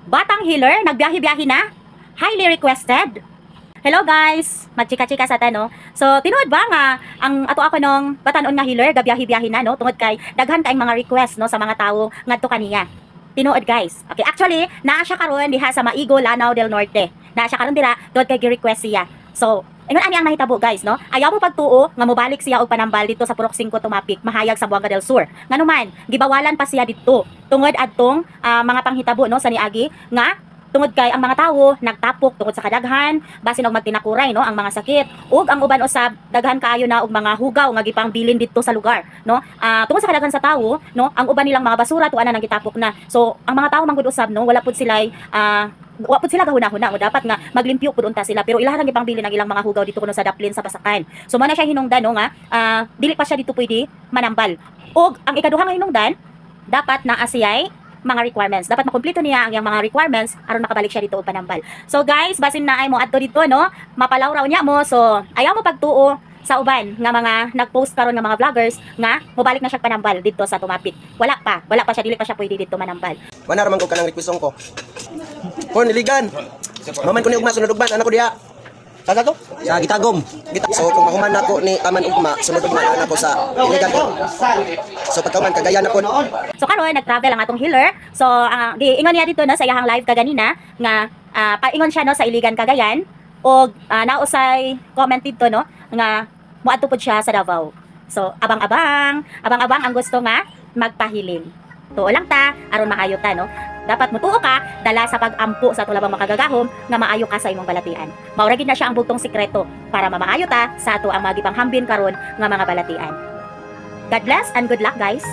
Batang healer, nagbiyahe-biyahe na. Highly requested. Hello guys, magchika-chika sa tano. So, tinuod ba nga ang ato ako nung batanon nga healer, gabiyahe-biyahe na no, tungod kay daghan kaayong mga request no sa mga tawo ngadto kaniya. Tinuod guys. Okay, actually, naa siya karon diha sa Maigo, Lanao del Norte. Naa siya karon dira, tungod kay gi-request siya. So, ingon ani ang nahitabo guys, no? Ayaw mo pagtuo nga mobalik siya og panambal dito sa Purok 5 Tumapik, mahayag sa Buanga del Sur. Nganuman, gibawalan pa siya dito. Tungod adtong mga panghitabo no sa niagi nga tungod kay ang mga tawo nagtapok tungod sa kadaghan, basin og magtinakuray no ang mga sakit. Ug ang uban usab daghan kaayo na og mga hugaw nga gipangbilin dito sa lugar, no? Tungod sa kadaghan sa tawo, no, ang uban nilang mga basura tuanan nang gitapok na. So, ang mga tawo manggud usab no, wala pud sila wapod sila gahuna-huna o dapat nga maglimpyo pud unta sila pero ilahan ang gipangbilin ng ilang mga hugaw dito kuno sa Daplin sa Basakan. So mo na siya hinungdan no nga dili pa siya dito pwede manambal. Og ang ikaduha nga hinungdan dapat naa siya'y mga requirements. Dapat makumpleto niya ang iyang mga requirements aron makabalik siya dito og panambal. So guys, basin na ay mo adto dito no, mapalaw raw niya mo. So ayaw mo pagtuo sa uban nga mga nagpost karon nga mga vloggers nga mobalik na siya panambal dito sa Tumapik. Wala pa siya, dili pa siya pwede dito manambal. Mana raman ko kanang requestong ko. Kon niligan. Maman ko ni ugma sunod ugma anak ko diha. Taga to? Sa Gitagom. So kung mahuman nako ni Taman Ugma, sunod ugma anak ko sa iligan ko. So pagkaman kagayan ako. So karon nag-travel ang atong healer. So giingon niya dito no sa iyang live kaganina nga paingon siya no sa Iligan Cagayan og nausay comment dito no nga moadto pud siya sa Davao. So abang-abang ang gusto nga magpahiling. Tuo lang ta aron maayo ta no. Dapat mutuo ka dala sa pag-ampo sa tulabang makagagahom nga maayo ka sa imong balatian. Maura gid na siya ang bugtong sikreto para mamaayo ta sa ato ang magipanghambin karon nga mga balatian. God bless and good luck guys.